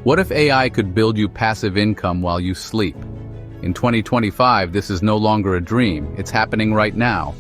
What if AI could build you passive income while you sleep? In 2025, this is no longer a dream, it's happening right now.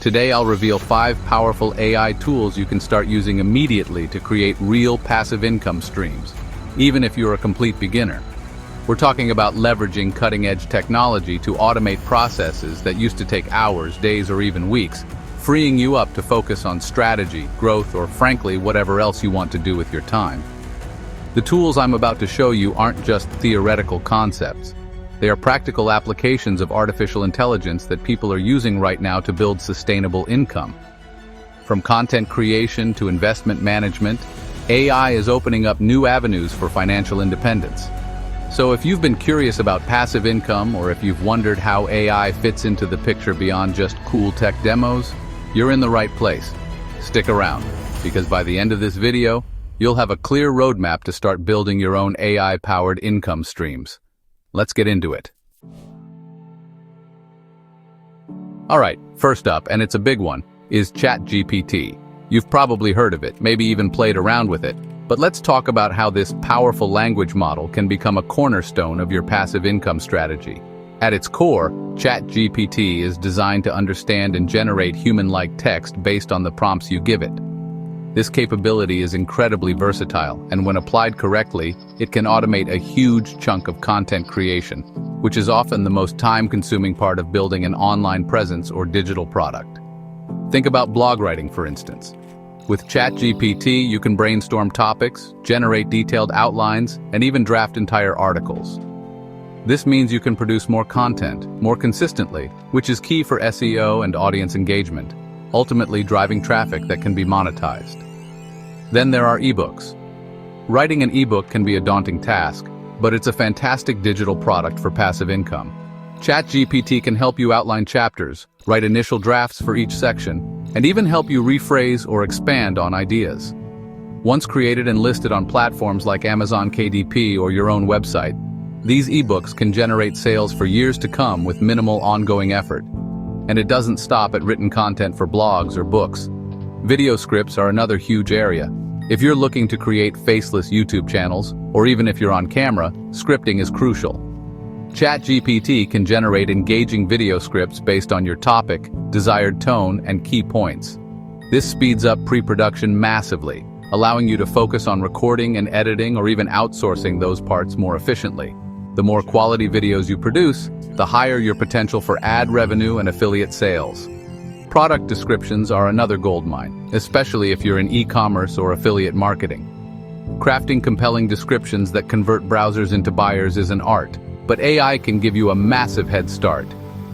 Today I'll reveal 5 powerful AI tools you can start using immediately to create real passive income streams, even if you're a complete beginner. We're talking about leveraging cutting-edge technology to automate processes that used to take hours, days, or even weeks, freeing you up to focus on strategy, growth, or frankly, whatever else you want to do with your time. The tools I'm about to show you aren't just theoretical concepts. They are practical applications of artificial intelligence that people are using right now to build sustainable income. From content creation to investment management, AI is opening up new avenues for financial independence. So if you've been curious about passive income, or if you've wondered how AI fits into the picture beyond just cool tech demos, you're in the right place. Stick around, because by the end of this video, you'll have a clear roadmap to start building your own AI-powered income streams. Let's get into it. Alright, first up, and it's a big one, is ChatGPT. You've probably heard of it, maybe even played around with it, but let's talk about how this powerful language model can become a cornerstone of your passive income strategy. At its core, ChatGPT is designed to understand and generate human-like text based on the prompts you give it. This capability is incredibly versatile, and when applied correctly, it can automate a huge chunk of content creation, which is often the most time-consuming part of building an online presence or digital product. Think about blog writing, for instance. With ChatGPT, you can brainstorm topics, generate detailed outlines, and even draft entire articles. This means you can produce more content, more consistently, which is key for SEO and audience engagement, ultimately driving traffic that can be monetized. Then there are ebooks. Writing an ebook can be a daunting task, but it's a fantastic digital product for passive income. ChatGPT can help you outline chapters, write initial drafts for each section, and even help you rephrase or expand on ideas. Once created and listed on platforms like Amazon KDP or your own website, these ebooks can generate sales for years to come with minimal ongoing effort. And it doesn't stop at written content for blogs or books. Video scripts are another huge area. If you're looking to create faceless YouTube channels, or even if you're on camera, scripting is crucial. ChatGPT can generate engaging video scripts based on your topic, desired tone, and key points. This speeds up pre-production massively, allowing you to focus on recording and editing or even outsourcing those parts more efficiently. The more quality videos you produce, the higher your potential for ad revenue and affiliate sales. Product descriptions are another goldmine, especially if you're in e-commerce or affiliate marketing. Crafting compelling descriptions that convert browsers into buyers is an art, but AI can give you a massive head start.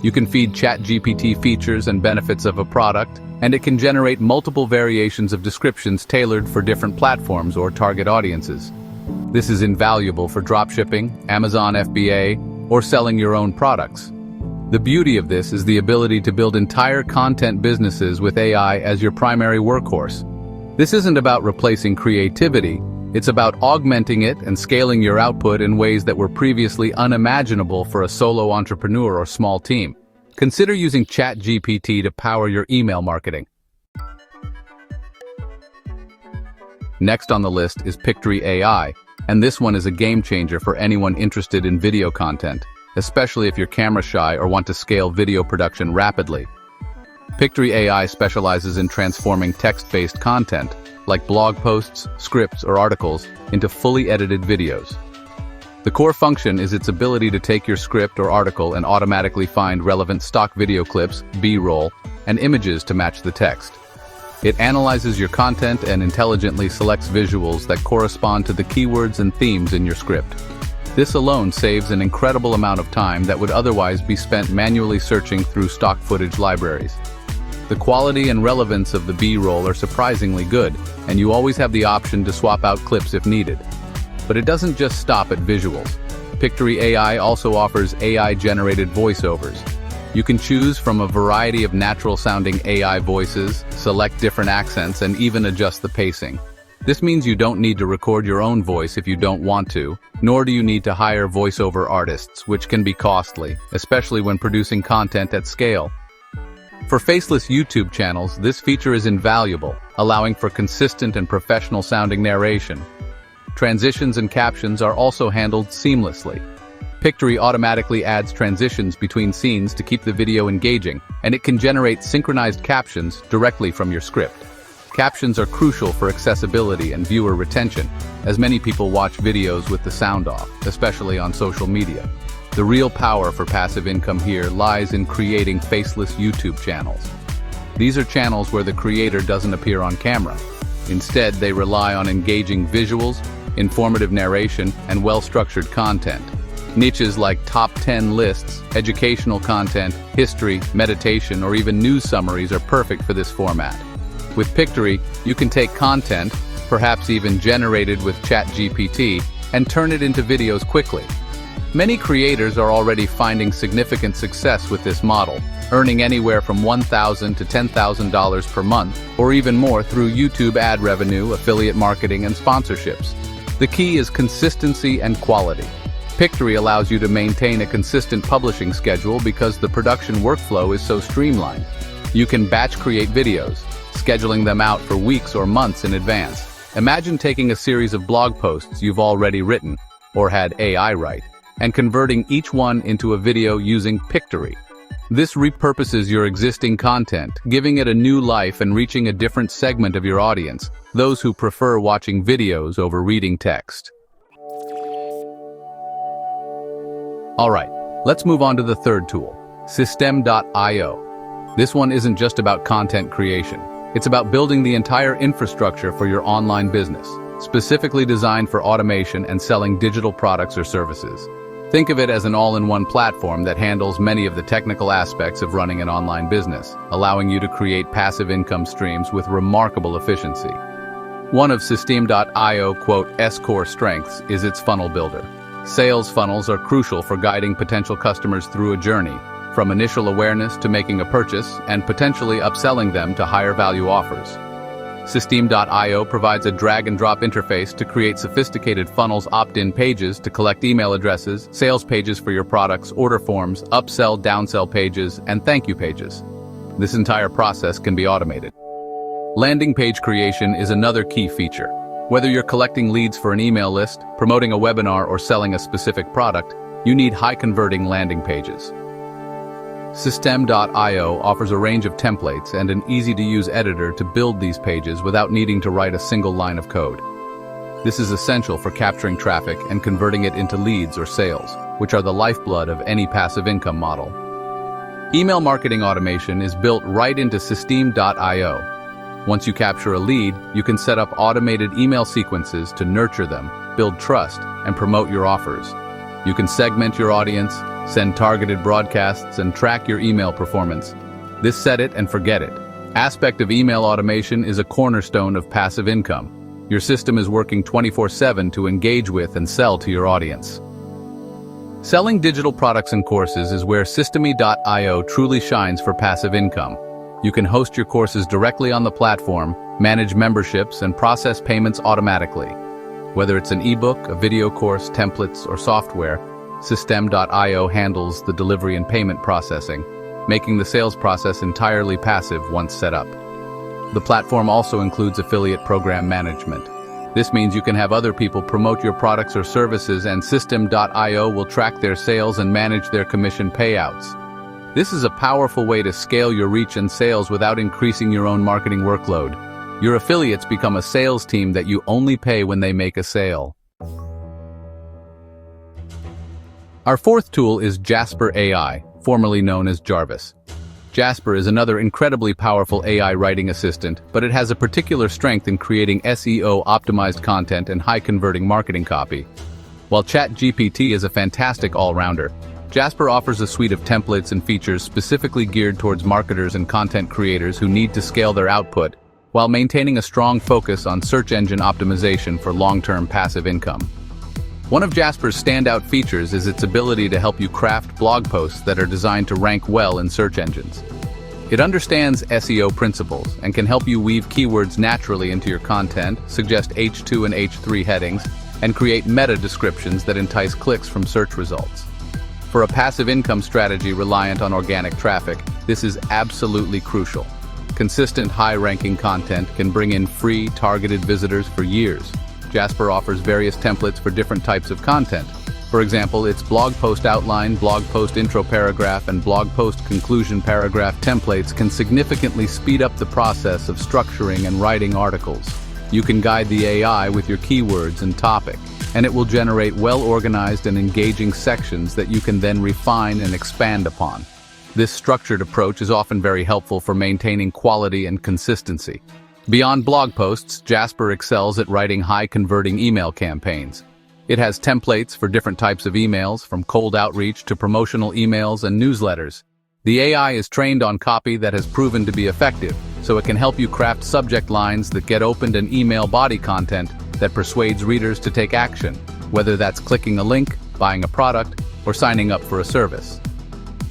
You can feed ChatGPT features and benefits of a product, and it can generate multiple variations of descriptions tailored for different platforms or target audiences. This is invaluable for dropshipping, Amazon FBA, or selling your own products. The beauty of this is the ability to build entire content businesses with AI as your primary workhorse. This isn't about replacing creativity, it's about augmenting it and scaling your output in ways that were previously unimaginable for a solo entrepreneur or small team. Consider using ChatGPT to power your email marketing. Next on the list is Pictory AI, and this one is a game changer for anyone interested in video content, especially if you're camera shy or want to scale video production rapidly. Pictory AI specializes in transforming text-based content, like blog posts, scripts, or articles, into fully edited videos. The core function is its ability to take your script or article and automatically find relevant stock video clips, B-roll, and images to match the text. It analyzes your content and intelligently selects visuals that correspond to the keywords and themes in your script. This alone saves an incredible amount of time that would otherwise be spent manually searching through stock footage libraries. The quality and relevance of the B-roll are surprisingly good, and you always have the option to swap out clips if needed. But it doesn't just stop at visuals. Pictory AI also offers AI-generated voiceovers. You can choose from a variety of natural-sounding AI voices, select different accents, and even adjust the pacing. This means you don't need to record your own voice if you don't want to, nor do you need to hire voiceover artists, which can be costly, especially when producing content at scale. For faceless YouTube channels, this feature is invaluable, allowing for consistent and professional-sounding narration. Transitions and captions are also handled seamlessly. Pictory automatically adds transitions between scenes to keep the video engaging, and it can generate synchronized captions directly from your script. Captions are crucial for accessibility and viewer retention, as many people watch videos with the sound off, especially on social media. The real power for passive income here lies in creating faceless YouTube channels. These are channels where the creator doesn't appear on camera. Instead, they rely on engaging visuals, informative narration, and well-structured content. Niches like top 10 lists, educational content, history, meditation, or even news summaries are perfect for this format. With Pictory, you can take content, perhaps even generated with ChatGPT, and turn it into videos quickly. Many creators are already finding significant success with this model, earning anywhere from $1,000 to $10,000 per month, or even more through YouTube ad revenue, affiliate marketing, and sponsorships. The key is consistency and quality. Pictory allows you to maintain a consistent publishing schedule because the production workflow is so streamlined. You can batch create videos, scheduling them out for weeks or months in advance. Imagine taking a series of blog posts you've already written, or had AI write, and converting each one into a video using Pictory. This repurposes your existing content, giving it a new life and reaching a different segment of your audience, those who prefer watching videos over reading text. Alright, let's move on to the third tool, System.io. This one isn't just about content creation. It's about building the entire infrastructure for your online business, specifically designed for automation and selling digital products or services. Think of it as an all-in-one platform that handles many of the technical aspects of running an online business, allowing you to create passive income streams with remarkable efficiency. One of System.io's core strengths is its funnel builder. Sales funnels are crucial for guiding potential customers through a journey, from initial awareness to making a purchase and potentially upselling them to higher value offers. System.io provides a drag-and-drop interface to create sophisticated funnels opt-in pages to collect email addresses, sales pages for your products, order forms, upsell, downsell pages, and thank you pages. This entire process can be automated. Landing page creation is another key feature. Whether you're collecting leads for an email list, promoting a webinar, or selling a specific product, you need high-converting landing pages. System.io offers a range of templates and an easy-to-use editor to build these pages without needing to write a single line of code. This is essential for capturing traffic and converting it into leads or sales, which are the lifeblood of any passive income model. Email marketing automation is built right into System.io. Once you capture a lead, you can set up automated email sequences to nurture them, build trust, and promote your offers. You can segment your audience, send targeted broadcasts, and track your email performance. This set it and forget it aspect of email automation is a cornerstone of passive income. Your system is working 24/7 to engage with and sell to your audience. Selling digital products and courses is where System.io truly shines for passive income. You can host your courses directly on the platform, manage memberships, and process payments automatically. Whether it's an ebook, a video course, templates, or software, System.io handles the delivery and payment processing, making the sales process entirely passive once set up. The platform also includes affiliate program management. This means you can have other people promote your products or services, and System.io will track their sales and manage their commission payouts. This is a powerful way to scale your reach and sales without increasing your own marketing workload. Your affiliates become a sales team that you only pay when they make a sale. Our fourth tool is Jasper AI, formerly known as Jarvis. Jasper is another incredibly powerful AI writing assistant, but it has a particular strength in creating SEO-optimized content and high-converting marketing copy. While ChatGPT is a fantastic all-rounder, Jasper offers a suite of templates and features specifically geared towards marketers and content creators who need to scale their output while maintaining a strong focus on search engine optimization for long-term passive income. One of Jasper's standout features is its ability to help you craft blog posts that are designed to rank well in search engines. It understands SEO principles and can help you weave keywords naturally into your content, suggest H2 and H3 headings, and create meta descriptions that entice clicks from search results. For a passive income strategy reliant on organic traffic, this is absolutely crucial. Consistent high-ranking content can bring in free, targeted visitors for years. Jasper offers various templates for different types of content. For example, its blog post outline, blog post intro paragraph, and blog post conclusion paragraph templates can significantly speed up the process of structuring and writing articles. You can guide the AI with your keywords and topic, and it will generate well-organized and engaging sections that you can then refine and expand upon. This structured approach is often very helpful for maintaining quality and consistency. Beyond blog posts, Jasper excels at writing high-converting email campaigns. It has templates for different types of emails, from cold outreach to promotional emails and newsletters. The AI is trained on copy that has proven to be effective, so it can help you craft subject lines that get opened and email body content that persuades readers to take action, whether that's clicking a link, buying a product, or signing up for a service.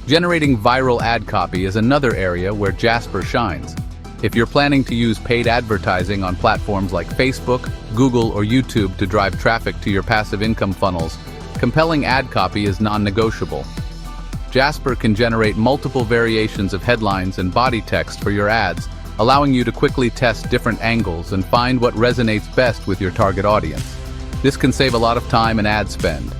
Generating viral ad copy is another area where Jasper shines. If you're planning to use paid advertising on platforms like Facebook, Google, or YouTube to drive traffic to your passive income funnels, compelling ad copy is non-negotiable. Jasper can generate multiple variations of headlines and body text for your ads, allowing you to quickly test different angles and find what resonates best with your target audience. This can save a lot of time and ad spend.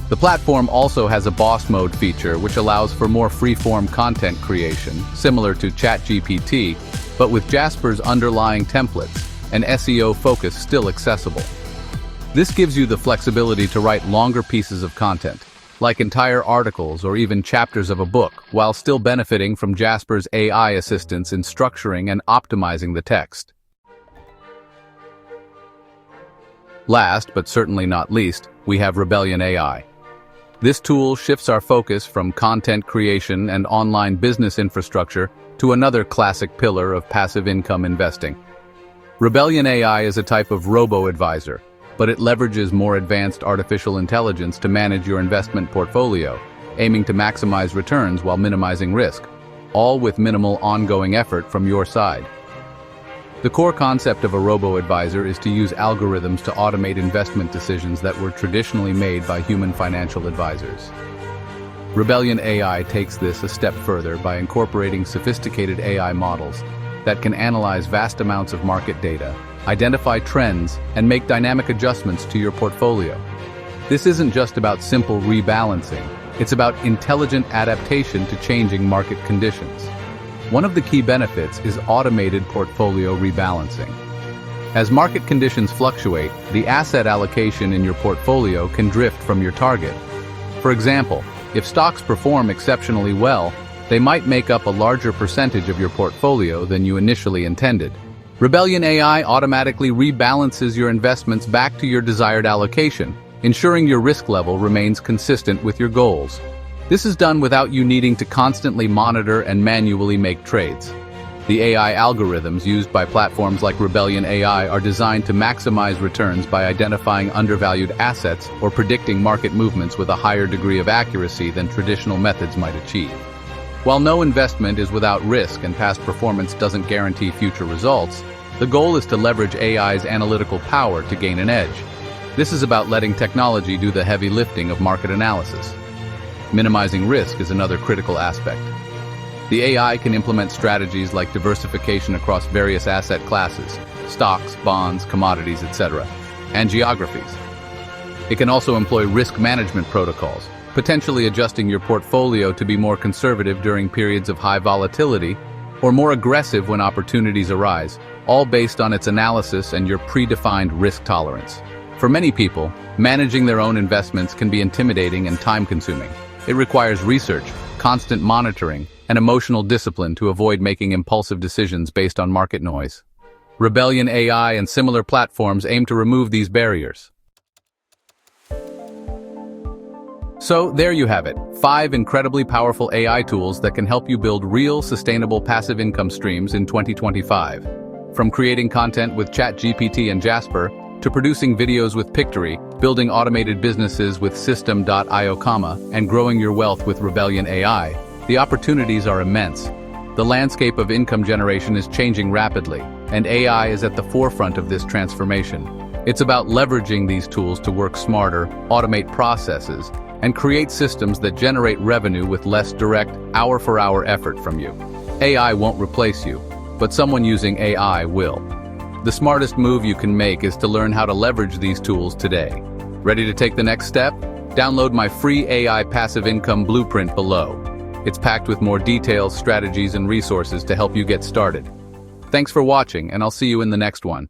The platform also has a boss mode feature which allows for more free-form content creation, similar to ChatGPT, but with Jasper's underlying templates and SEO focus still accessible. This gives you the flexibility to write longer pieces of content, like entire articles or even chapters of a book, while still benefiting from Jasper's AI assistance in structuring and optimizing the text. Last, but certainly not least, we have Rebellion AI. This tool shifts our focus from content creation and online business infrastructure to another classic pillar of passive income investing. Rebellion AI is a type of robo-advisor, but it leverages more advanced artificial intelligence to manage your investment portfolio, aiming to maximize returns while minimizing risk, all with minimal ongoing effort from your side. The core concept of a robo-advisor is to use algorithms to automate investment decisions that were traditionally made by human financial advisors. Rebellion AI takes this a step further by incorporating sophisticated AI models that can analyze vast amounts of market data, identify trends, and make dynamic adjustments to your portfolio. This isn't just about simple rebalancing, it's about intelligent adaptation to changing market conditions. One of the key benefits is automated portfolio rebalancing. As market conditions fluctuate, the asset allocation in your portfolio can drift from your target. For example, if stocks perform exceptionally well, they might make up a larger percentage of your portfolio than you initially intended. Rebellion AI automatically rebalances your investments back to your desired allocation, ensuring your risk level remains consistent with your goals. This is done without you needing to constantly monitor and manually make trades. The AI algorithms used by platforms like Rebellion AI are designed to maximize returns by identifying undervalued assets or predicting market movements with a higher degree of accuracy than traditional methods might achieve. While no investment is without risk and past performance doesn't guarantee future results, the goal is to leverage AI's analytical power to gain an edge. This is about letting technology do the heavy lifting of market analysis. Minimizing risk is another critical aspect. The AI can implement strategies like diversification across various asset classes, stocks, bonds, commodities, etc., and geographies. It can also employ risk management protocols, potentially adjusting your portfolio to be more conservative during periods of high volatility or more aggressive when opportunities arise, all based on its analysis and your predefined risk tolerance. For many people, managing their own investments can be intimidating and time-consuming. It requires research, constant monitoring, and emotional discipline to avoid making impulsive decisions based on market noise. Rebellion AI and similar platforms aim to remove these barriers. So there you have it, 5 incredibly powerful AI tools that can help you build real, sustainable passive income streams in 2025. From creating content with ChatGPT and Jasper, to producing videos with Pictory, building automated businesses with System.io, and growing your wealth with Rebellion AI, the opportunities are immense. The landscape of income generation is changing rapidly, and AI is at the forefront of this transformation. It's about leveraging these tools to work smarter, automate processes, and create systems that generate revenue with less direct, hour-for-hour effort from you. AI won't replace you, but someone using AI will. The smartest move you can make is to learn how to leverage these tools today. Ready to take the next step? Download my free AI passive income blueprint below. It's packed with more details, strategies, and resources to help you get started. Thanks for watching, and I'll see you in the next one.